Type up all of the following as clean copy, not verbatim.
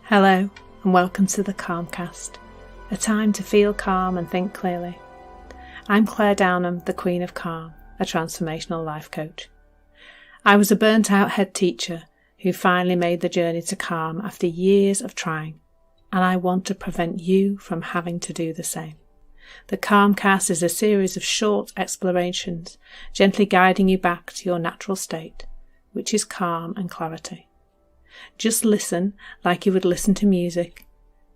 Hello and welcome to the Calmcast, a time to feel calm and think clearly. I'm Claire Downham, the Queen of Calm, a transformational life coach. I was a burnt out head teacher who finally made the journey to calm after years of trying, and I want to prevent you from having to do the same. The Calmcast is a series of short explorations, gently guiding you back to your natural state, which is calm and clarity. Just listen like you would listen to music,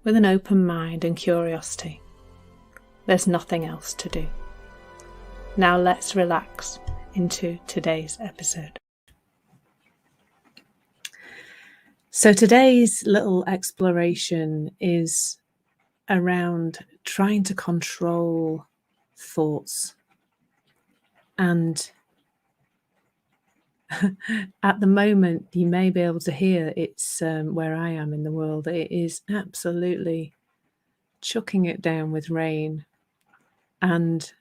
with an open mind and curiosity. There's nothing else to do. Now let's relax into today's episode. So today's little exploration is around trying to control thoughts. And at the moment, you may be able to hear it's where I am in the world. It is absolutely chucking it down with rain. And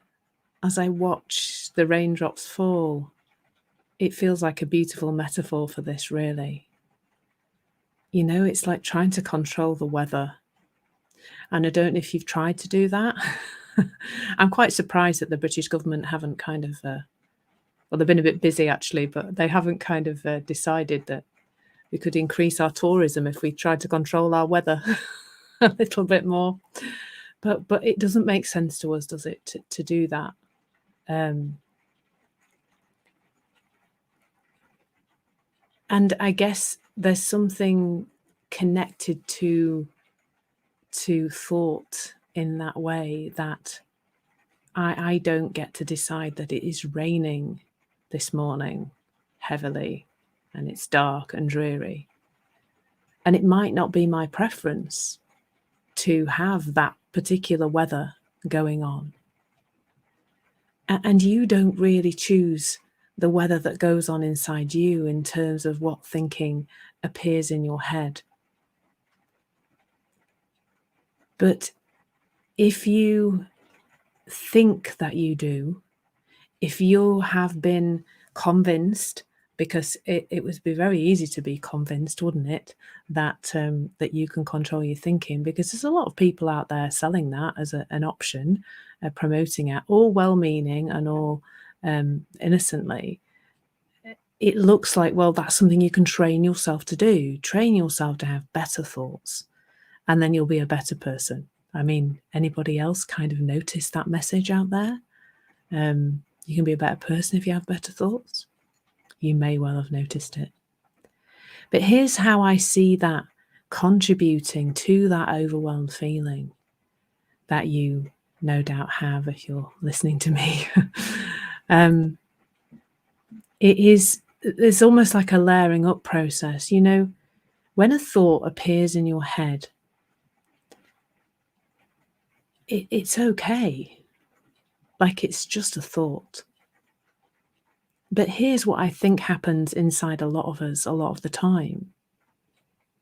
as I watch the raindrops fall, it feels like a beautiful metaphor for this, really. You know, it's like trying to control the weather. And I don't know if you've tried to do that. I'm quite surprised that the British government haven't kind of... well, they've been a bit busy actually, but they haven't kind of decided that we could increase our tourism if we tried to control our weather a little bit more. But it doesn't make sense to us, does it, to do that? And I guess there's something connected to thought in that way, that I don't get to decide that it is raining this morning heavily and it's dark and dreary, and it might not be my preference to have that particular weather going on, and you don't really choose the weather that goes on inside you in terms of what thinking appears in your head. But if you think that you do, if you have been convinced, because it would be very easy to be convinced, wouldn't it, that that you can control your thinking, because there's a lot of people out there selling that as an option, promoting it, all well-meaning and all innocently. It looks like, well, that's something you can train yourself to do. Train yourself to have better thoughts, and then you'll be a better person. I mean, anybody else kind of notice that message out there? You can be a better person if you have better thoughts. You may well have noticed it. But here's how I see that contributing to that overwhelmed feeling that you no doubt have if you're listening to me. It's almost like a layering up process. You know, when a thought appears in your head, it's okay. Like, it's just a thought. But here's what I think happens inside a lot of us a lot of the time,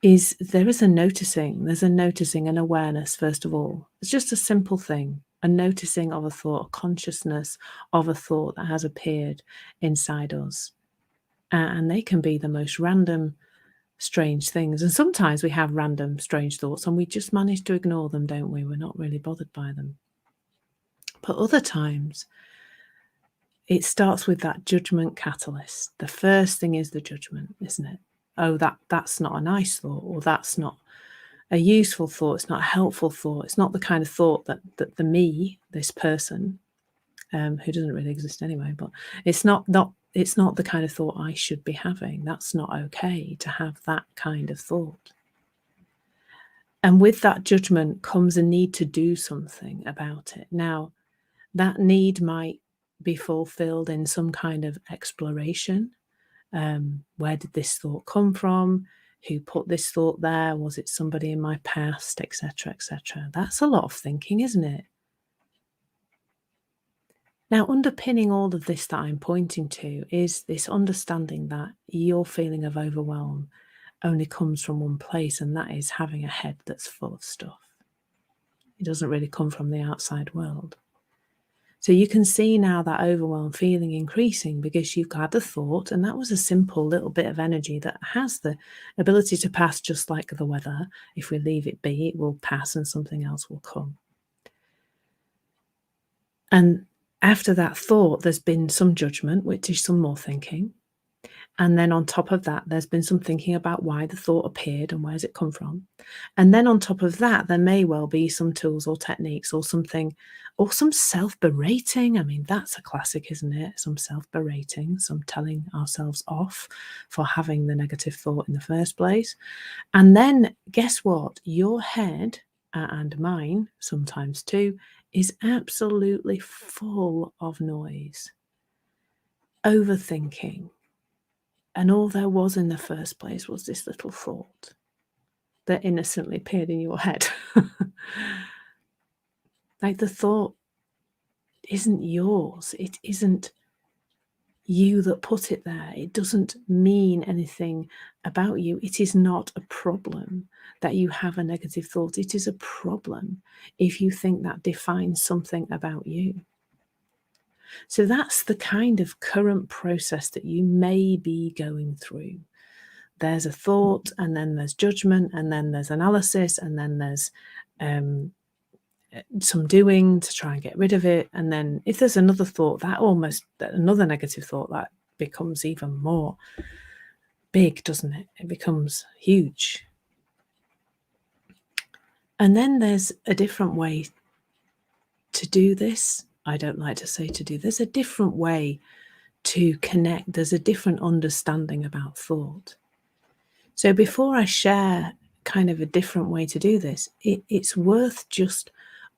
is there's a noticing, an awareness, first of all. It's just a simple thing, a noticing of a thought, a consciousness of a thought that has appeared inside us. And they can be the most random, strange things. And sometimes we have random, strange thoughts and we just manage to ignore them, don't we? We're not really bothered by them. But other times, it starts with that judgment catalyst. The first thing is the judgment, isn't it? Oh, that's not a nice thought, or that's not a useful thought. It's not a helpful thought. It's not the kind of thought that the me, this person, who doesn't really exist anyway, but it's not the kind of thought I should be having. That's not okay to have that kind of thought. And with that judgment comes a need to do something about it. Now, that need might be fulfilled in some kind of exploration. Where did this thought come from? Who put this thought there? Was it somebody in my past, etc., etc.? That's a lot of thinking, isn't it? Now, underpinning all of this that I'm pointing to is this understanding that your feeling of overwhelm only comes from one place, and that is having a head that's full of stuff. It doesn't really come from the outside world. So you can see now that overwhelm feeling increasing because you've had a thought, and that was a simple little bit of energy that has the ability to pass, just like the weather. If we leave it be, it will pass and something else will come. And after that thought, there's been some judgment, which is some more thinking. And then on top of that, there's been some thinking about why the thought appeared and where's it come from. And then on top of that, there may well be some tools or techniques or something, or some self-berating. I mean, that's a classic, isn't it? Some self-berating, some telling ourselves off for having the negative thought in the first place. And then guess what? Your head, and mine sometimes too, is absolutely full of noise, overthinking. And all there was in the first place was this little thought that innocently appeared in your head. Like, the thought isn't yours. It isn't you that put it there. It doesn't mean anything about you. It is not a problem that you have a negative thought. It is a problem if you think that defines something about you. So that's the kind of current process that you may be going through. There's a thought, and then there's judgment, and then there's analysis, and then there's some doing to try and get rid of it. And then if there's another thought, another negative thought, that becomes even more big, doesn't it? It becomes huge. And then there's a different way to do this. I don't like to say to do. There's a different way to connect. There's a different understanding about thought. So before I share kind of a different way to do this, it's worth just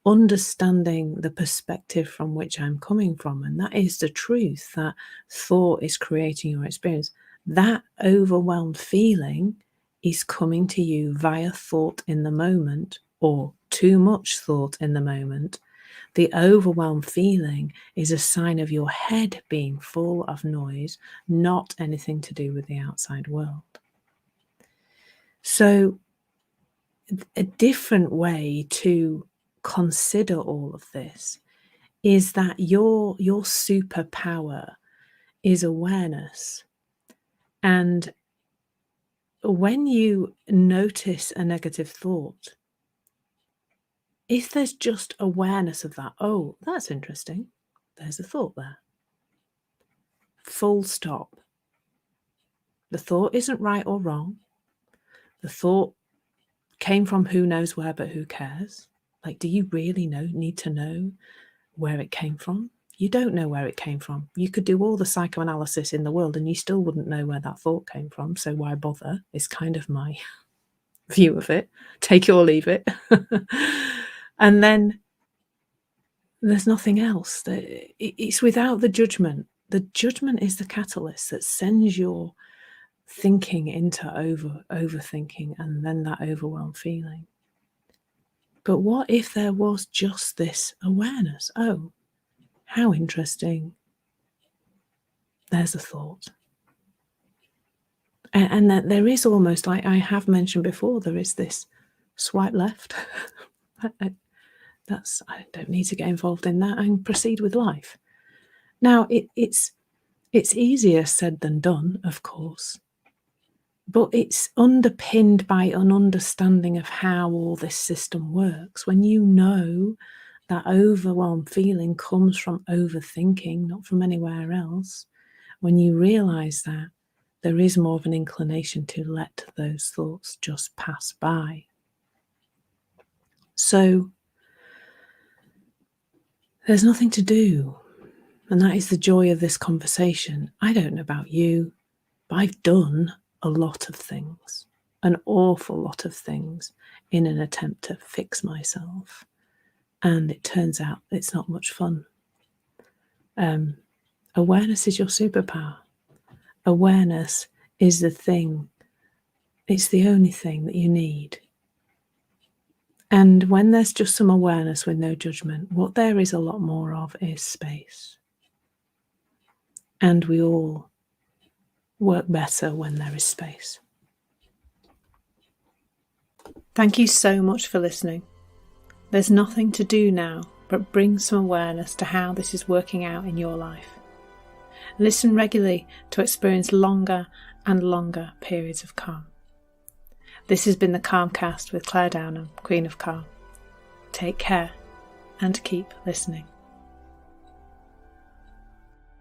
understanding the perspective from which I'm coming from. And that is the truth, that thought is creating your experience. That overwhelmed feeling is coming to you via thought in the moment, or too much thought in the moment. The overwhelmed feeling is a sign of your head being full of noise, not anything to do with the outside world. So a different way to consider all of this is that your superpower is awareness. And when you notice a negative thought, if there's just awareness of that, oh, that's interesting, there's a thought there. Full stop. The thought isn't right or wrong. The thought came from who knows where, but who cares? Like, do you really need to know where it came from? You don't know where it came from. You could do all the psychoanalysis in the world and you still wouldn't know where that thought came from. So why bother? Is kind of my view of it. Take it or leave it. And then there's nothing else. It's without the judgment. The judgment is the catalyst that sends your thinking into overthinking, and then that overwhelmed feeling. But what if there was just this awareness? Oh, how interesting. There's a thought. And that there is almost, like I have mentioned before, there is this swipe left. I don't need to get involved in that and proceed with life. Now, it's easier said than done, of course, but it's underpinned by an understanding of how all this system works. When you know that overwhelmed feeling comes from overthinking, not from anywhere else, when you realize that, there is more of an inclination to let those thoughts just pass by. So there's nothing to do. And that is the joy of this conversation. I don't know about you, but I've done a lot of things, an awful lot of things, in an attempt to fix myself. And it turns out it's not much fun. Awareness is your superpower. Awareness is the thing. It's the only thing that you need. And when there's just some awareness with no judgment, what there is a lot more of is space. And we all work better when there is space. Thank you so much for listening. There's nothing to do now but bring some awareness to how this is working out in your life. Listen regularly to experience longer and longer periods of calm. This has been the Calmcast with Claire Downham, Queen of Calm. Take care and keep listening.